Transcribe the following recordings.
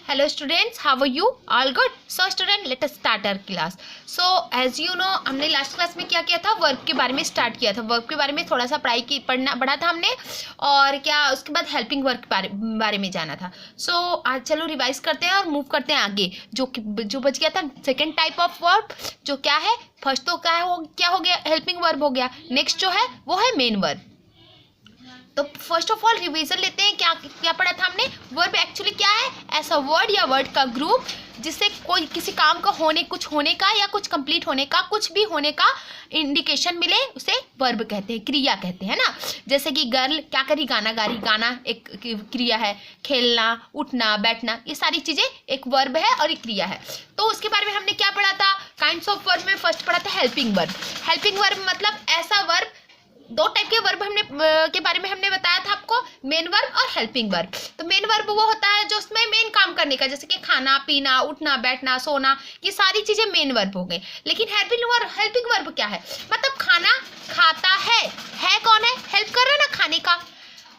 Hello students, how are you? All good? So student, let us start our class. So as you know, हमने last class में क्या किया था, verb के बारे में स्टार्ट किया था. वर्ब के बारे में थोड़ा सा पढ़ा था हमने, और क्या उसके बाद हेल्पिंग वर्ब के बारे में जाना था. सो आज चलो रिवाइज करते हैं और मूव करते हैं आगे. जो बच गया था सेकेंड टाइप ऑफ वर्ब, जो क्या है, फर्स्ट तो क्या हो गया, हेल्पिंग वर्ब हो गया. नेक्स्ट जो है वो है मेन वर्ब. तो फर्स्ट ऑफ ऑल रिवीजन लेते हैं. क्या पढ़ा था हमने. वर्ब एक्चुअली क्या है, ऐसा वर्ड या वर्ड का ग्रुप जिससे कोई किसी काम का कुछ होने का या कुछ कंप्लीट होने का, कुछ भी होने का इंडिकेशन मिले, उसे वर्ब कहते हैं, क्रिया कहते हैं ना. जैसे कि गर्ल क्या करी, गाना गा रही, गाना एक क्रिया है. खेलना, उठना, बैठना, ये सारी चीजें एक वर्ब है और एक क्रिया है. तो उसके बारे में हमने क्या पढ़ा था, काइंड्स ऑफ वर्ब में फर्स्ट पढ़ा था हेल्पिंग वर्ब. हेल्पिंग वर्ब मतलब ऐसा वर्ब, दो टाइप के वर्ब के बारे में हमने बताया था आपको, मेन वर्ब और हेल्पिंग वर्ब. तो मेन वर्ब वो होता है जो उसमें मेन काम करने का, जैसे कि खाना पीना, उठना बैठना, सोना, ये सारी चीजें मेन वर्ब हो गई. लेकिन हेल्पिंग वर्ब क्या है, मतलब खाना खाता है कौन है, हेल्प कर रहा है ना खाने का.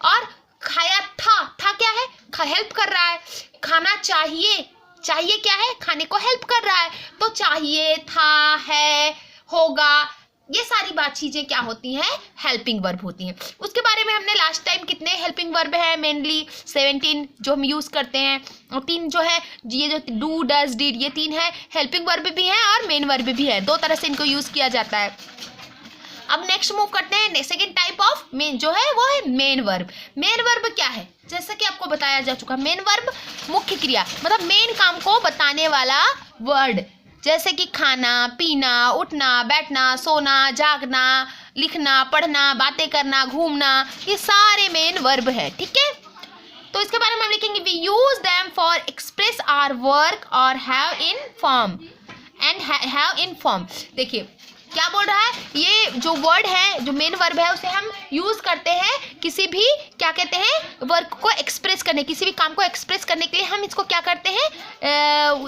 और खाया था क्या है, हेल्प कर रहा है. खाना चाहिए क्या है, खाने को हेल्प कर रहा है. तो चाहिए, था, है, होगा, ये सारी चीजें क्या होती हैं, हेल्पिंग वर्ब होती हैं. उसके बारे में हमने लास्ट टाइम कितने हेल्पिंग वर्ब है, मेनली 17 जो हम यूज करते हैं, और 3 जो है, ये जो डू, डज, डिड, ये 3 है, हेल्पिंग वर्ब भी है और मेन वर्ब भी है. दो तरह से इनको यूज किया जाता है. अब नेक्स्ट मूव करते हैं. सेकेंड टाइप ऑफ मेन जो है वो है मेन वर्ब. मेन वर्ब क्या है, जैसा कि आपको बताया जा चुका, मेन वर्ब मुख्य क्रिया, मतलब मेन काम को बताने वाला वर्ड. जैसे कि खाना पीना, उठना बैठना, सोना, जागना, लिखना, पढ़ना, बातें करना, घूमना, ये सारे मेन वर्ब है. ठीक है. तो इसके बारे में हम लिखेंगे, we use them for express our work और हैव इन फॉर्म. देखिए क्या बोल रहा है, ये जो वर्ड है, जो मेन वर्ब है, उसे हम यूज करते हैं किसी भी, क्या कहते हैं, वर्क को एक्सप्रेस करने, किसी भी काम को एक्सप्रेस करने के लिए हम इसको क्या करते हैं,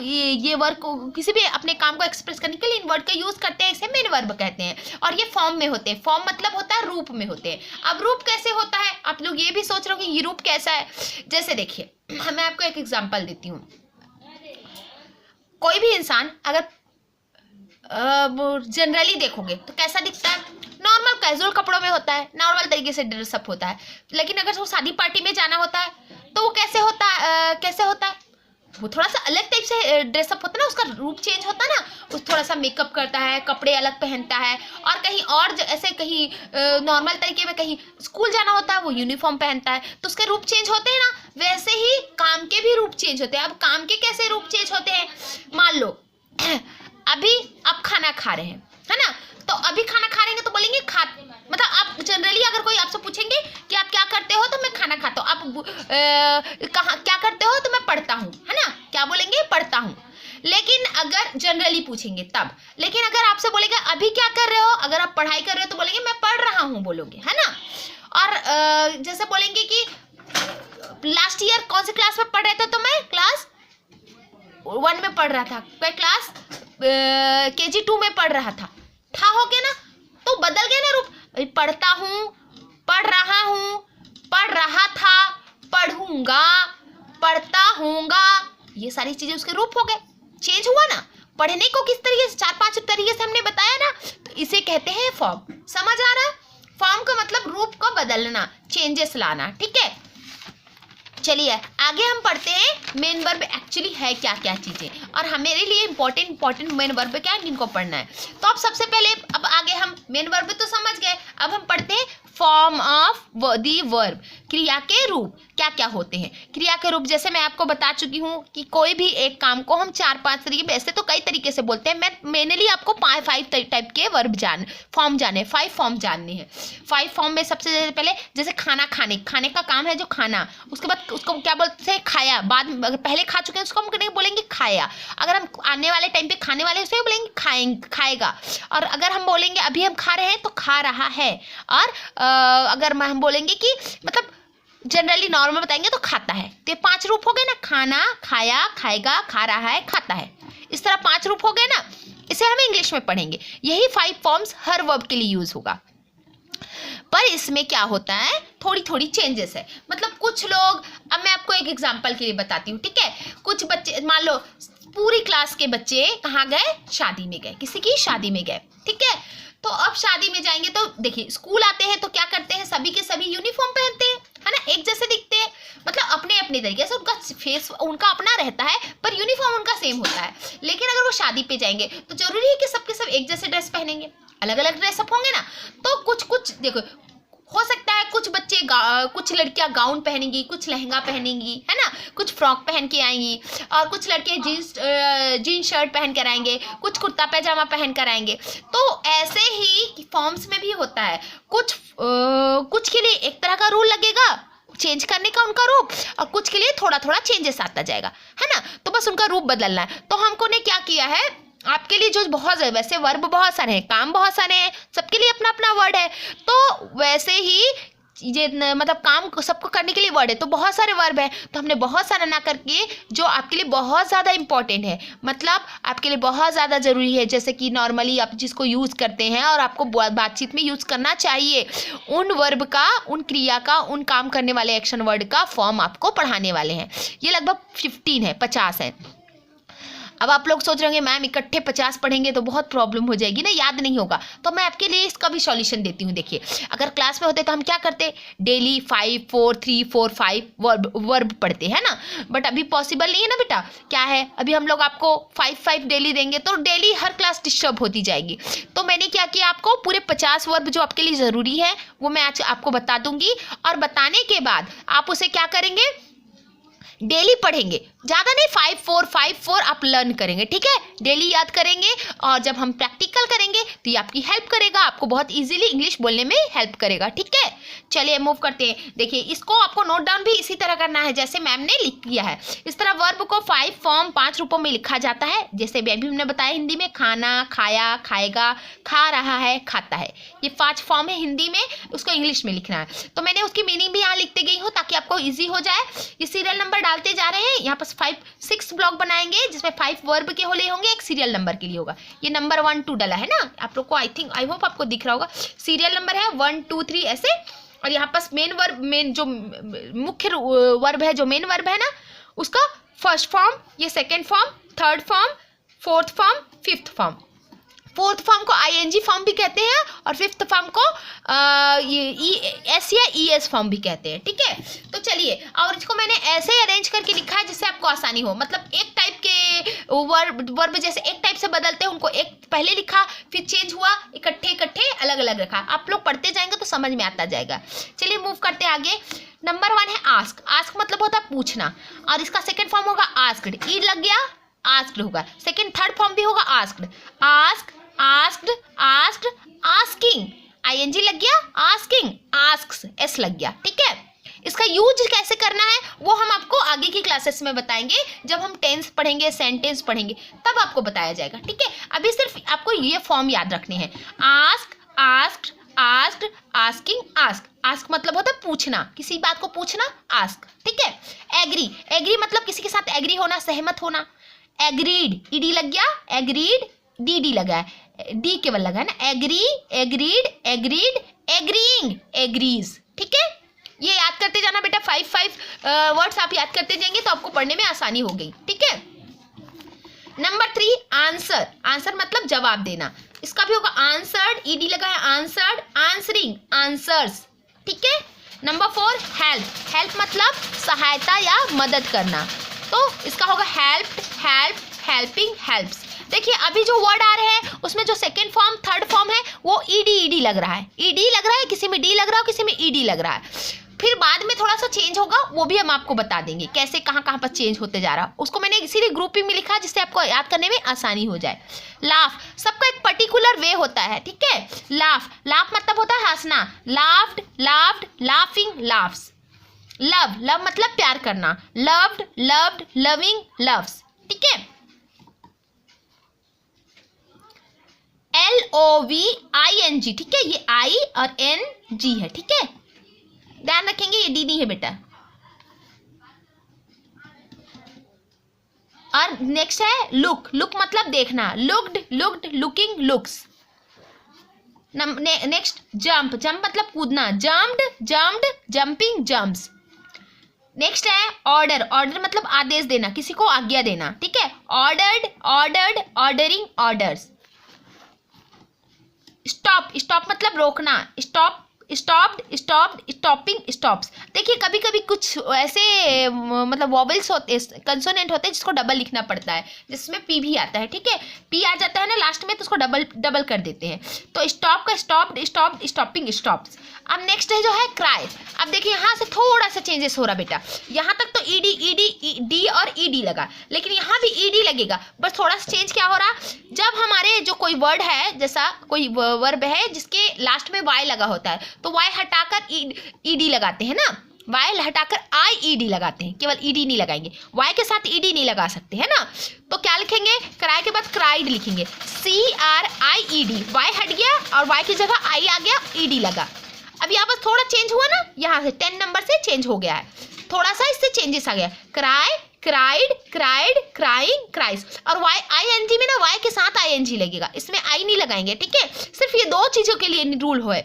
ये वर्क को, किसी भी अपने काम को एक्सप्रेस करने के लिए इन वर्ड का यूज करते हैं, इसे मेन वर्ब कहते हैं. और ये फॉर्म में होते हैं. फॉर्म मतलब होता है रूप में होते हैं. अब रूप कैसे होता है, आप लोग ये भी सोच रहे हो कि ये रूप कैसा है. जैसे देखिए, मैं आपको एक एग्जाम्पल देती हूँ. कोई भी इंसान अगर जनरली देखोगे तो कैसा दिखता है, नॉर्मल कैजुअल कपड़ों में होता है, नॉर्मल तरीके से ड्रेसअप होता है. लेकिन अगर वो शादी पार्टी में जाना होता है तो वो कैसे होता है, वो थोड़ा सा अलग टाइप से ड्रेसअप होता है ना, उसका रूप चेंज होता है ना. वो थोड़ा सा मेकअप करता है, कपड़े अलग पहनता है, और कहीं और ऐसे कहीं नॉर्मल तरीके में कहीं स्कूल जाना होता है, वो यूनिफॉर्म पहनता है, तो उसके रूप चेंज होते हैं ना. वैसे ही काम के भी रूप चेंज होते हैं. अब काम के कैसे रूप चेंज होते हैं, मान लो अभी आप खाना खा रहे हैं, है ना. तो अभी खाना खा रहे हैं तो बोलेंगे मतलब आप जनरली अगर कोई आपसे पूछेंगे कि आप क्या करते हो, तो मैं खाना खाता हूँ. आप क्या करते हो, तो मैं पढ़ता हूँ, है ना. क्या बोलेंगे, पढ़ता हूँ. लेकिन अगर जनरली पूछेंगे तब. लेकिन अगर आपसे बोलेंगे अभी क्या कर रहे हो, अगर आप पढ़ाई कर रहे हो तो बोलेंगे मैं पढ़ रहा हूँ, बोलोगे, है ना. और जैसे बोलेंगे कि लास्ट ईयर कौन सी क्लास में पढ़ रहे थे, तो मैं क्लास 1 में पढ़ रहा था, मैं क्लास KG 2 में पढ़ रहा था. हो गया ना, तो बदल गया ना रूप. पढ़ता हूँ, पढ़ रहा हूँ, पढ़ रहा था, पढ़ूंगा, पढ़ता हूँगा, ये सारी चीजें उसके रूप हो गए, चेंज हुआ ना. पढ़ने को किस तरीके से, 4-5 तरीके से हमने बताया ना, तो इसे कहते हैं फॉर्म. समझ आ रहा. फॉर्म का मतलब रूप को बदलना, चेंजेस लाना. ठीक है. चलिए आगे हम पढ़ते हैं मेन वर्ब एक्चुअली है क्या क्या चीजें, और हमारे लिए इंपॉर्टेंट मेन वर्ब क्या है, जिनको पढ़ना है. तो अब सबसे पहले, अब आगे हम मेन वर्ब तो समझ गए, अब हम पढ़ते हैं फॉर्म ऑफ दी वर्ब, क्रिया के रूप क्या क्या होते हैं. क्रिया के रूप जैसे मैं आपको बता चुकी हूँ कि कोई भी एक काम को हम 4-5 तरीके, वैसे तो कई तरीके से बोलते हैं, मैं मेनली आपको 5 टाइप के वर्ब फॉर्म जाने, 5 फॉर्म जानने हैं. 5 फॉर्म में सबसे पहले जैसे खाने का काम है जो खाना, उसके बाद उसको क्या बोलते हैं, खाया. बाद में अगर पहले खा चुके हैं उसको हम बोलेंगे खाया. अगर हम आने वाले टाइम पे खाने वाले उसे बोलेंगे खाएगा. और अगर हम बोलेंगे अभी हम खा रहे हैं तो खा रहा है. और अगर हम बोलेंगे कि मतलब जनरली नॉर्मल बताएंगे तो खाता है. तो ये 5 रूप हो गए ना, खाना, खाया, खाएगा, खा रहा है, खाता है. इस तरह 5 रूप हो गए ना. इसे हम इंग्लिश में पढ़ेंगे. यही 5 फॉर्म्स हर वर्ब के लिए यूज होगा. पर इसमें क्या होता है, थोड़ी थोड़ी चेंजेस है. मतलब कुछ लोग, अब मैं आपको एक एग्जांपल के लिए बताती हूँ, ठीक है. कुछ बच्चे, मान लो पूरी क्लास के बच्चे कहाँ गए, शादी में गए, किसी की शादी में गए, ठीक है। तो अब शादी में जाएंगे तो देखिए स्कूल आते हैं तो क्या करते हैं, सभी के सभी यूनिफॉर्म पहनते हैं, है ना, एक जैसे दिखते हैं, मतलब अपने अपने तरीके से उनका फेस उनका अपना रहता है पर यूनिफॉर्म उनका सेम होता है। लेकिन अगर वो शादी पे जाएंगे तो जरूरी है कि सबके सब एक जैसे ड्रेस पहनेंगे, अलग अलग ड्रेसअप होंगे ना। तो कुछ कुछ देखो, हो सकता है कुछ बच्चे कुछ लड़कियां गाउन पहनेंगी, कुछ लहंगा पहनेंगी, है ना, कुछ फ्रॉक पहन के आएंगी, और कुछ लड़के जीन्स शर्ट पहन कर आएंगे, कुछ कुर्ता पैजामा पहन कर आएंगे। तो ऐसे ही फॉर्म्स में भी होता है, कुछ के लिए एक तरह का रूल लगेगा चेंज करने का उनका रूप, और कुछ के लिए थोड़ा थोड़ा चेंजेस आता जाएगा, है ना। तो बस उनका रूप बदलना है। तो हमको ने क्या किया है, आपके लिए जो बहुत वैसे वर्ब बहुत सारे हैं, काम बहुत सारे हैं, सबके लिए अपना अपना वर्ड है। तो वैसे ही ये मतलब काम सबको करने के लिए वर्ड है, तो बहुत सारे वर्ब है, तो हमने बहुत सारा ना करके जो आपके लिए बहुत ज़्यादा इंपॉर्टेंट है, मतलब आपके लिए बहुत ज़्यादा ज़रूरी है, जैसे कि नॉर्मली आप जिसको यूज़ करते हैं और आपको बातचीत में यूज़ करना चाहिए, उन वर्ब का, उन क्रिया का, उन काम करने वाले एक्शन वर्ड का फॉर्म आपको पढ़ाने वाले हैं। ये लगभग 15 है, 50 है। अब आप लोग सोच रहे होंगे मैम इकट्ठे 50 पढ़ेंगे तो बहुत प्रॉब्लम हो जाएगी ना, याद नहीं होगा। तो मैं आपके लिए इसका भी सॉल्यूशन देती हूँ। देखिए अगर क्लास में होते तो हम क्या करते, डेली 5 4 3 4 5 वर्ब पढ़ते हैं ना, बट अभी पॉसिबल नहीं है ना बेटा। क्या है, अभी हम लोग आपको 5 डेली देंगे तो डेली हर क्लास डिस्टर्ब होती जाएगी। तो मैंने क्या किया, आपको पूरे 50 वर्ब जो आपके लिए ज़रूरी है वो मैं आज आपको बता दूंगी, और बताने के बाद आप उसे क्या करेंगे, डेली पढ़ेंगे, ज़्यादा नहीं, 5 4 आप लर्न करेंगे, ठीक है, डेली याद करेंगे। और जब हम प्रैक्टिकल करेंगे तो ये आपकी हेल्प करेगा, आपको बहुत इजीली इंग्लिश बोलने में हेल्प करेगा, ठीक है। चलिए मूव करते हैं। देखिए इसको आपको नोट डाउन भी इसी तरह करना है जैसे मैम ने लिख किया है। इस तरह वर्ब को 5 फॉर्म 5 रूपों में लिखा जाता है, जैसे अभी हमने बताया हिंदी में खाना, खाया, खाएगा, खा रहा है, खाता है, ये 5 फॉर्म है हिंदी में, उसको इंग्लिश में लिखना है। तो मैंने उसकी मीनिंग भी यहाँ लिखते गई हूँ ताकि आपको ईजी हो जाए। ये सीरियल नंबर डालते जा रहे हैं, यहाँ पर 6 ब्लॉक बनाएंगे जिसमें 5 वर्ब के होले होंगे, एक सीरियल नंबर के लिए होगा। ये नंबर 1 2 डाला है ना आप लोग को, आई होप आपको दिख रहा होगा, सीरियल नंबर है 1 2 3 ऐसे। और यहाँ पर मेन वर्ब, मेन जो मुख्य वर्ब है, जो मेन वर्ब है ना, उसका फर्स्ट फॉर्म, ये second form, third form, fourth form, fifth form. Fourth form को आईएनजी फॉर्म भी कहते हैं और फिफ्थ फॉर्म को एस या ईएस फॉर्म भी कहते हैं, ठीक है। तो चलिए, और इसको मैंने ऐसे अरेंज करके लिखा है जिससे आपको आसानी हो, मतलब एक टाइप के वर्ब जैसे एक टाइप से बदलते हैं उनको, एक पहले लिखा फिर चेंज हुआ, इकट्ठे इकट्ठे अलग अलग रखा। आप लोग पढ़ते जाएंगे तो समझ में आता जाएगा। चलिए मूव करते हैं आगे। नंबर 1 है आस्क। आस्क मतलब होता है पूछना, और इसका सेकेंड फॉर्म होगा आस्क्ड, ई लग गया, आस्क्ड होगा। सेकेंड थर्ड फॉर्म भी होगा asked, ask, asked, asked, asking, I N G लग गया, आस्किंग, आस्क्स, एस लग गया, ठीक है। इसका यूज कैसे करना है वो हम आपको आगे की क्लासेस में बताएंगे, जब हम टेंस पढ़ेंगे, सेंटेंस पढ़ेंगे, तब आपको बताया जाएगा, ठीक है। अभी सिर्फ आपको ये फॉर्म याद रखने हैं, ask, asked, asked, asking, ask. Ask मतलब होता है पूछना, किसी बात को पूछना, आस्क, ठीक है। एग्री, एग्री मतलब किसी के साथ एग्री होना, सहमत होना। एग्रीड, ईडी लग गया, एग्रीड, डी लगा है, डी केवल लगा है ना, agree, agreed, agreed, agreeing, agrees, ठीक है। ये याद करते जाना बेटा, 5 वर्ड्स आप याद करते जाएंगे तो आपको पढ़ने में आसानी हो गई, ठीक है। Number 3 answer. आंसर मतलब जवाब देना, इसका भी होगा आंसर्ड, ईडी लगा है, आंसर्ड, आंसरिंग, आंसर्स, ठीक है। Number 4 help. हेल्प मतलब सहायता या मदद करना, तो इसका होगा हेल्प, हेल्प, हेल्पिंग, हेल्प्स। देखिए अभी जो वर्ड आ रहे हैं उसमें जो सेकेंड फॉर्म थर्ड फॉर्म है वो ईडी लग रहा है, ईडी लग रहा है, किसी में डी लग रहा है, किसी में ईडी लग रहा है। फिर बाद में थोड़ा सा चेंज होगा, वो भी हम आपको बता देंगे कैसे कहाँ कहाँ पर चेंज होते जा रहा है। उसको मैंने इसीलिए ग्रुपिंग में लिखा जिससे आपको याद करने में आसानी हो जाए। लाफ, सबका एक पर्टिकुलर वे होता है, ठीक है। लाफ, लाफ मतलब होता है हंसना, laughed, laughed, laughing, laughs. Love, love मतलब प्यार करना, लव्ड, लव्ड, लविंग, लव्स, ठीक है। LOVING, ठीक है, ये I और NG है, ठीक है, ध्यान रखेंगे, ये डी है बेटा। और नेक्स्ट है लुक। लुक मतलब देखना, looked, looked, looking, looks. Next jump. Jump मतलब कूदना, jumped, jumped, jumping, jumps. Next है ऑर्डर। ऑर्डर मतलब आदेश देना, किसी को आज्ञा देना, ठीक है। Ordered, ordered, ordering, orders. Stop, stop मतलब रोकना, stop, stopped, stopped, stopping, stops. देखिए कभी कभी कुछ ऐसे मतलब वॉवेल्स होते, कंसोनेंट होते हैं जिसको डबल लिखना पड़ता है, जिसमें पी भी आता है, ठीक है। पी आ जाता है ना लास्ट में तो उसको डबल कर देते हैं। तो स्टॉप का स्टॉप्ड, स्टॉप्ड, स्टॉपिंग, स्टॉप्स। अब नेक्स्ट है जो है क्राई। अब देखिए यहाँ से थोड़ा सा चेंजेस हो रहा बेटा, यहाँ तक तो ईडी ईडी डी और ईडी लगा, लेकिन यहाँ भी ईडी लगेगा, बस थोड़ा सा चेंज क्या हो रहा, जब हमारे जो कोई वर्ड है, जैसा कोई वर्ब है जिसके लास्ट में वाई लगा होता है, तो वाई हटाकर ईडी लगाते हैं ना, वाई हटाकर आई ईडी लगाते हैं, केवल ईडी नहीं लगाएंगे, वाई के साथ ईडी नहीं लगा सकते है ना। तो क्या लिखेंगे, क्राई के बाद क्राइड लिखेंगे, CRIED, वाई हट गया और वाई की जगह आई आ गया, ईडी लगा। अब यहाँ पर थोड़ा चेंज हुआ ना, यहाँ से 10 नंबर से चेंज हो गया है, थोड़ा सा इससे चेंजेस आ गया, cry, cried, cried, crying, cries. और वाई ING में ना वाई के साथ ING लगेगा, इसमें आई नहीं लगाएंगे, ठीक है। सिर्फ ये दो चीजों के लिए रूल है।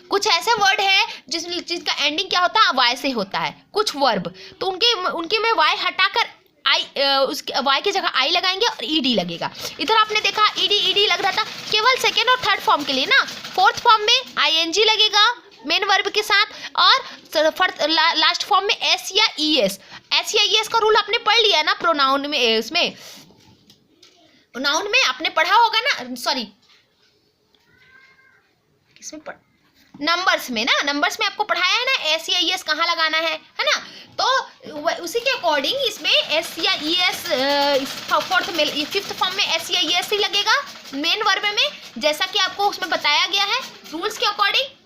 कुछ ऐसे वर्ड है जिसका एंडिंग क्या होता है, वाई से होता है, कुछ वर्ब, तो उनके में वाई हटाकर आई, उसके वाई की जगह आई लगाएंगे और ईडी लगेगा। इधर आपने देखा ईडी लग रहा था केवल सेकेंड और थर्ड फॉर्म के लिए ना, फोर्थ फॉर्म में ING लगेगा मेन वर्ब के साथ, और लास्ट फॉर्म में S या ES। S या ES का रूल आपने पढ़ लिया ना प्रोनाउन में, उसमें नाउन में आपने पढ़ा होगा ना, सॉरी किसमें पढ़, नंबर्स में ना, नंबर्स में आपको पढ़ाया है ना S या ES कहाँ लगाना है ना। तो उसी के अकॉर्डिंग इसमें S या ES फोर्थ में, फिफ्थ फॉर्म में S या ES ही लगेगा मेन वर्ब में, जैसा कि आपको उसमें बताया गया है रूल्स के अकॉर्डिंग।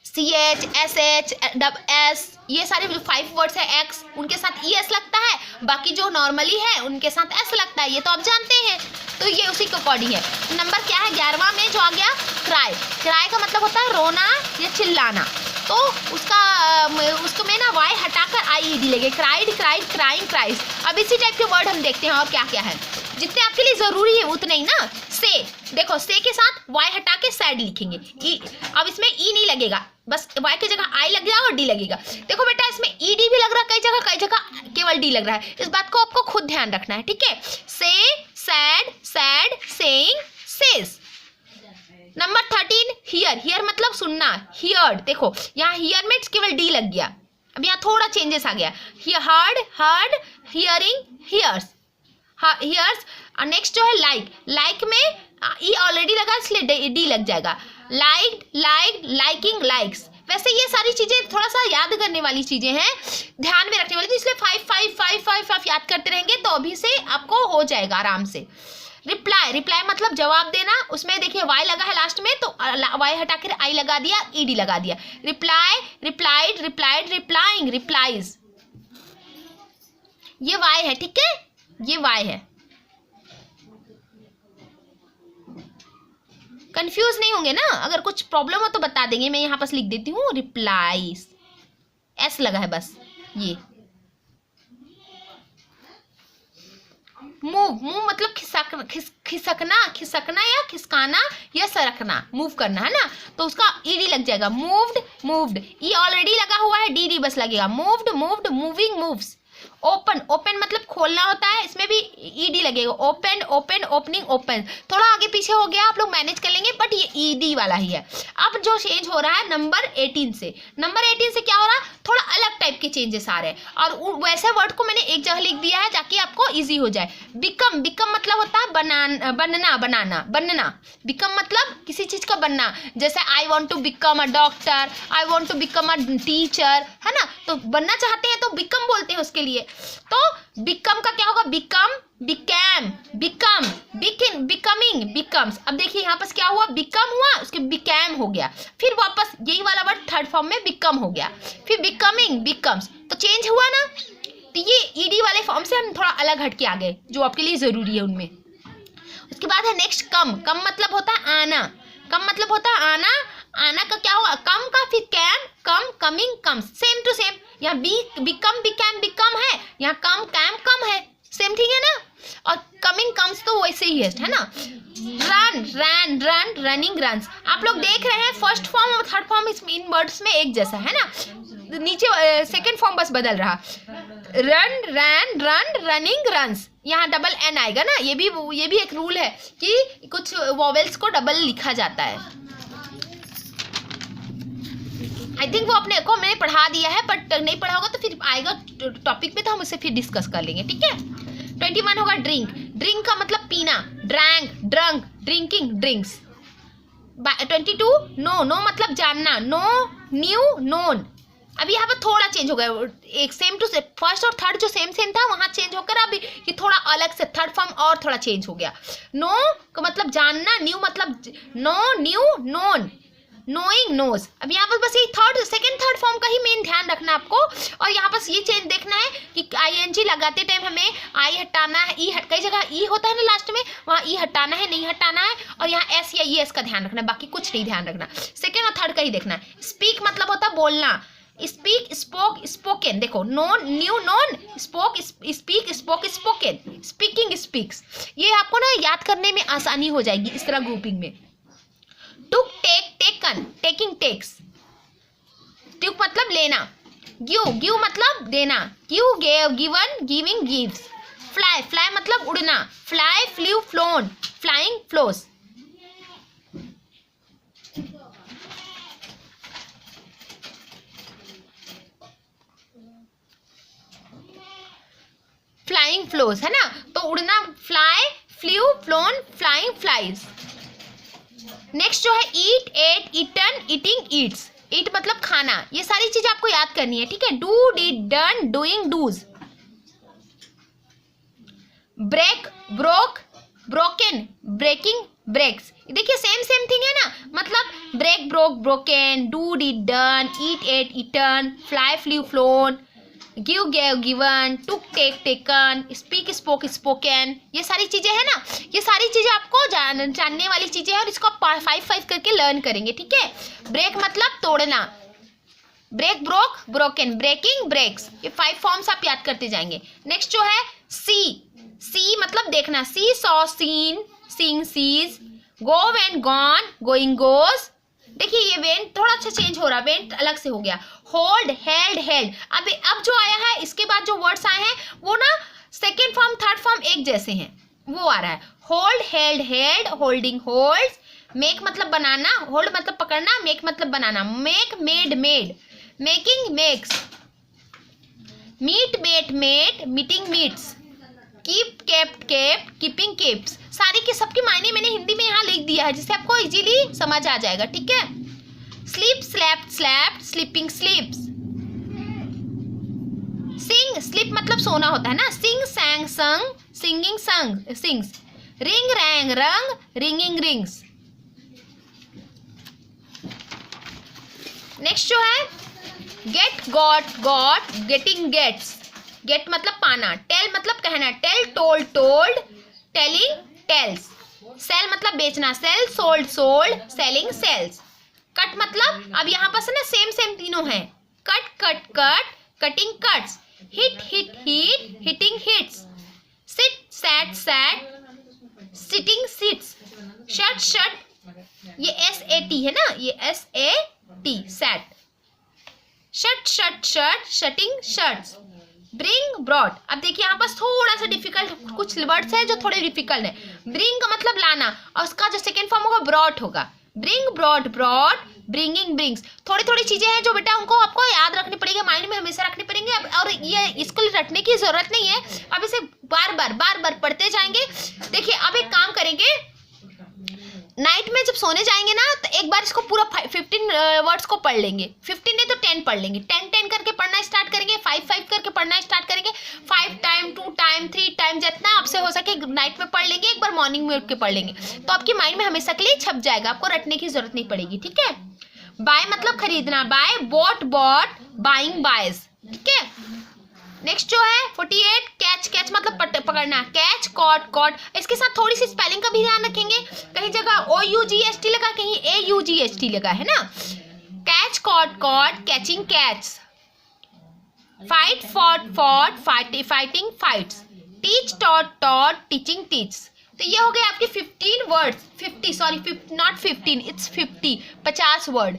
CH, SH, S, ये सारे जो 5 वर्ड्स है, X उनके साथ ES लगता है, बाकी जो नॉर्मली है उनके साथ S लगता है, ये तो आप जानते हैं। तो ये उसी के अकॉर्डिंग है। नंबर क्या है 11वां में जो आ गया, क्राई। क्राई का मतलब होता है रोना या चिल्लाना, तो उसको में ना वाई हटाकर IED लगे, क्राइड, क्राइड, क्राइंग, क्राइस। अब इसी टाइप के वर्ड हम देखते हैं और क्या क्या है, जितने आपके लिए जरूरी है उतने ही ना। से, देखो से के साथ वाई हटा के सैड लिखेंगे, अब इसमें ई नहीं लगेगा, बस वाई की जगह आई लग जाएगा और डी लगेगा। देखो बेटा इसमें ईडी भी लग रहा है कई जगह केवल डी लग रहा है, इस बात को आपको खुद ध्यान रखना है, ठीक है। से, sad, sad, saying, says. Number 13 here. Here मतलब सुनना, हियर्ड। देखो यहाँ हियर में केवल डी लग गया, अब यहाँ थोड़ा चेंजेस आ गया, heard, heard, hearing, hears, hears. और नेक्स्ट जो है लाइक। लाइक में ई ऑलरेडी लगा इसलिए डी लग जाएगा, लाइक्ड, लाइक्ड, लाइकिंग, लाइक्स। वैसे ये सारी चीजें थोड़ा सा याद करने वाली चीजें हैं, ध्यान में रखने वाली, तो इसलिए 5 5 5 5 5 याद करते रहेंगे तो अभी से आपको हो जाएगा आराम से। रिप्लाई। रिप्लाई मतलब जवाब देना, उसमें देखिए वाई लगा है लास्ट में तो वाई हटा कर आई लगा दिया, ईडी लगा दिया। Reply, replied, replied, replying, replies. ये वाई है, ठीक है, ये वाई है। कंफ्यूज नहीं होंगे ना, अगर कुछ प्रॉब्लम हो तो बता देंगे, मैं यहाँ पास लिख देती हूँ रिप्लाईज, एस लगा है बस। ये मूव। मूव मतलब खिसकना, खिसकना या खिसकाना या सरकना, मूव करना है ना, तो उसका ईडी लग जाएगा, मूव्ड, मूव्ड। ई ऑलरेडी लगा हुआ है, डी बस लगेगा, moved, moved, moving, moves. Open. Open मतलब खोलना होता है, इसमें भी ईडी लगेगा, ओपन, ओपन, ओपनिंग, ओपन। थोड़ा आगे पीछे हो गया, आप लोग मैनेज कर लेंगे, बट ये ईडी वाला ही है। अब जो चेंज हो रहा है नंबर 18 से, नंबर 18 से क्या हो रहा है, थोड़ा अलग टाइप के चेंजेस आ रहे हैं, और वैसे वर्ड को मैंने एक जगह लिख दिया है ताकि आपको इजी हो जाए। बिकम। बिकम मतलब होता है बनना, बनाना, बनना। बिकम मतलब किसी चीज का बनना, जैसे I want to become a doctor, I want to become a teacher, है ना, तो बनना चाहते हैं तो बिकम बोलते हैं उसके लिए। तो बिकम का क्या होगा, बिकम, बिकैम, बिकम, बिकिन, बिकमिंग, बिकम्स। अब देखिए यहाँ पर क्या हुआ, बिकम हुआ, उसके बिकैम हो गया, फिर वापस यही वाला वर्ड थर्ड फॉर्म में बिकम हो गया, फिर बिकमिंग, बिकम्स, तो चेंज हुआ ना। तो ये ईडी वाले फॉर्म से हम थोड़ा अलग हट के आ गए, जो आपके लिए जरूरी है उनमें। उसके बाद है नेक्स्ट कम। कम मतलब होता है आना, कम मतलब होता है आना। आना का क्या होगा, कम का फिर came, come, coming, comes, same to same. यहाँ बिकम, बिकैम, बिकम है, यहाँ कम, कैम, कम है, सेम, ठीक है ना। और कमिंग, कम्स तो वैसे ही है ना। रन, रैन, रन, रनिंग, रन्स। आप लोग देख रहे हैं फर्स्ट फॉर्म और थर्ड फॉर्म इन वर्ड्स में एक जैसा है ना, नीचे सेकंड फॉर्म बस बदल रहा, रन रैन रन रनिंग रन्स, यहाँ डबल एन आएगा ना, ये भी एक रूल है कि कुछ वॉवेल्स को डबल लिखा जाता है। आई थिंक वो अपने को मैंने पढ़ा दिया है, बट नहीं पढ़ा होगा तो फिर आएगा टॉपिक पे तो हम उसे फिर डिस्कस कर लेंगे, ठीक है। 21 होगा ड्रिंक, ड्रिंक का मतलब पीना, drank drunk drinking drinks. 22 know, know मतलब जानना, नो न्यू नोन। अभी यहाँ पर थोड़ा चेंज हो गया, एक सेम टू सेम, फर्स्ट और थर्ड जो सेम था वहाँ चेंज होकर अब ये थोड़ा अलग से थर्ड फॉर्म और थोड़ा चेंज हो गया। नो का मतलब जानना, न्यू मतलब know knew known, knowing knows. अब यहाँ पर बस ये सेकंड थर्ड फॉर्म का ही मेन ध्यान रखना आपको, और यहाँ बस ये चेंज देखना है कि ING लगाते टाइम हमें आई हटाना है, कई जगह ई होता है ना लास्ट में, वहाँ ई हटाना है नहीं हटाना है, और यहाँ एस या ES का ध्यान रखना है, बाकी कुछ नहीं ध्यान रखना, सेकेंड और थर्ड का ही देखना है। स्पीक मतलब होता है बोलना, स्पीक स्पोक स्पोकन, देखो known new known, spoke speak spoke spoken, speaking speaks. ये आपको ना याद करने में आसानी हो जाएगी इस तरह ग्रुपिंग में। टुक टेक टेकन, टेकिंग टेक्स। टुक मतलब लेना, गिव मतलब देना, give gave given giving gives. Fly, fly मतलब उड़ना, fly flew phloem, flying flows. Flying flows है ना, तो उड़ना fly flew phloem flying flies. Next जो है ईट एट ईटन ईटिंग ईट्स, ईट मतलब खाना, ये सारी चीज आपको याद करनी है, ठीक है। Do did done doing does. Break broke broken breaking breaks, देखिए सेम थिंग है ना, मतलब break broke broken, do did done, eat ate eaten, fly flew flown, give gave given, took take taken, speak spoke spoken, ये सारी चीजें है ना, ये सारी चीजें आपको जानने वाली चीजें हैं, और इसको आप 5 करके लर्न करेंगे, ठीक है। ब्रेक मतलब तोड़ना, break broke broken, breaking breaks, ये 5 फॉर्म्स आप याद करते जाएंगे। नेक्स्ट जो है सी मतलब देखना, see saw seen, seeing sees, go went gone, going goes. देखिए ये वेंट थोड़ा अच्छा चेंज हो रहा, वेंट अलग से हो गया। होल्ड हेल्ड हेल्ड, अब जो आया है इसके बाद जो वर्ड्स आए हैं वो ना सेकेंड फॉर्म थर्ड फॉर्म एक जैसे हैं, वो आ रहा है। Hold held held, holding holds. Make मतलब बनाना, होल्ड मतलब पकड़ना, मेक मतलब बनाना, make made made, making makes. Meet met met, meeting meets. Keep kept kept, keeping keeps. सारी के सबके मायने मैंने हिंदी में यहाँ लिख दिया है जिससे आपको इजीली समझ आ जाएगा, ठीक है। Sleep slept slept, sleeping sleeps. Sing, sleep मतलब सोना होता है ना, सिंग सैंग sung, singing sung sings. Ring rang rung, ringing rings. Next जो है get got got, getting gets. Get मतलब पाना, टेल मतलब कहना, tell told told, telling tells. Sell मतलब बेचना, sell sold sold, selling sells. Cut मतलब अब यहाँ पर ना सेम तीनों हैं, cut cut cut, cutting cuts. Hit hit hit, hitting hits. Sit sat sat, sitting sits. Shut shut, ये SAT है ना, ये SAT set. Shut shut shut, shutting shuts. Bring brought, अब देखिए यहाँ पर थोड़ा सा डिफिकल्ट कुछ वर्ड्स है जो थोड़े डिफिकल्ट है। ब्रिंग का मतलब लाना, और उसका जो सेकेंड फॉर्म होगा ब्रॉट होगा। Bring brought brought, bringing brings. थोड़ी चीजें हैं जो बेटा उनको आपको याद रखनी पड़ेगी, माइंड में हमेशा रखनी पड़ेंगे, और ये इसको रटने की जरूरत नहीं है, अब इसे बार बार पढ़ते जाएंगे। देखिए अब एक काम करेंगे, नाइट में जब सोने जाएंगे ना तो एक बार इसको पूरा 15 वर्ड्स को पढ़ लेंगे, 15 नहीं तो 10 पढ़ लेंगे, 10 करके पढ़ना स्टार्ट करेंगे, 5 करके पढ़ना स्टार्ट करेंगे, 5 टाइम 2 टाइम 3 टाइम जितना आपसे हो सके नाइट में पढ़ लेंगे, एक बार मॉर्निंग में उठ के पढ़ लेंगे, तो आपकी माइंड में हमेशा के लिए छप जाएगा, आपको रटने की जरूरत नहीं पड़ेगी, ठीक है। बाय मतलब खरीदना, buy bought bought, buying buys, ठीक है। नेक्स्ट जो है 48 कैच, कैच मतलब पकड़ना, कैच कॉट कॉट। इसके साथ थोड़ी सी स्पेलिंग का भी ध्यान रखेंगे, कहीं जगह OUGST लगा, कहीं AUGST लगा है ना। Catch caught caught, catching catch. Fight fought fought, fighting fights. Teach taught taught, teaching teach. तो ये हो गए आपके 15 words, 50 sorry not 15 it's 50 word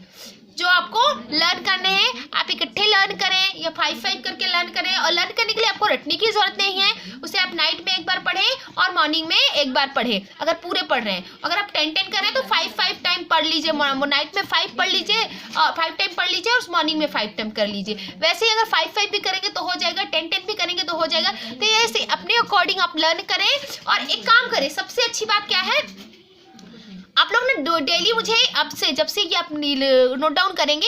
जो आपको लर्न करने हैं आप इकट्ठे लर्न करें या 5-5 करके लर्न करें। और लर्न करने के लिए आपको रटने की जरूरत नहीं है, उसे आप नाइट में एक बार पढ़ें और मॉर्निंग में एक बार पढ़ें। अगर पूरे पढ़ रहे हैं, अगर आप 10-10 कर रहे हैं तो 5-5 टाइम पढ़ लीजिए, नाइट में 5 पढ़ लीजिए, 5 टाइम पढ़ लीजिए और मॉर्निंग में 5 टाइम कर लीजिए। वैसे ही अगर 5-5 भी करेंगे तो हो जाएगा, 10-10 भी करेंगे तो हो जाएगा। तो ऐसे अपने अकॉर्डिंग आप लर्न करें। और एक काम करें, सबसे अच्छी बात क्या है, आप लोग ना डेली मुझे अब से जब से ये आप नोट डाउन करेंगे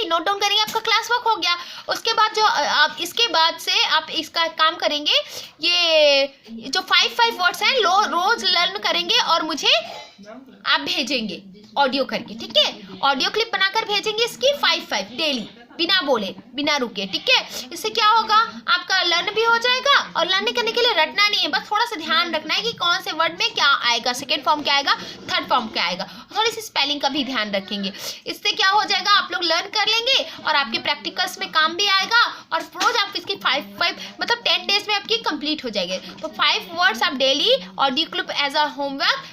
आपका क्लास वर्क हो गया। उसके बाद जो आप इसके बाद से आप इसका काम करेंगे, ये जो 5-5 वर्ड्स हैं रोज लर्न करेंगे और मुझे आप भेजेंगे ऑडियो करके, ठीक है। ऑडियो क्लिप बनाकर भेजेंगे इसकी 5-5 डेली, बिना बोले बिना रुके, ठीक है। इससे क्या होगा, आपका लर्न भी हो जाएगा और लर्न करने के लिए रटना नहीं है, बस थोड़ा सा ध्यान रखना है कि कौन से वर्ड में क्या आएगा, सेकेंड फॉर्म क्या आएगा, थर्ड फॉर्म क्या आएगा, थोड़ी सी स्पेलिंग का भी ध्यान रखेंगे। इससे क्या हो जाएगा, आप लोग लर्न कर लेंगे और आपके प्रैक्टिकल्स में काम भी आएगा और रोज आप इसकी 5-5 मतलब 10 डेज में आपकी कंप्लीट हो जाएगी। तो 5 वर्ड्स आप daily audio clip as a homework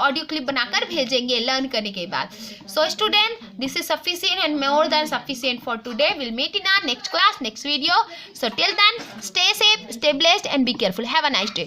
audio clip बनाकर भेजेंगे लर्न करने के बाद। So student, this is sufficient and more than sufficient for today. We'll meet in our next class, next video. So till then, stay safe, stay blessed and be careful. Have a nice day.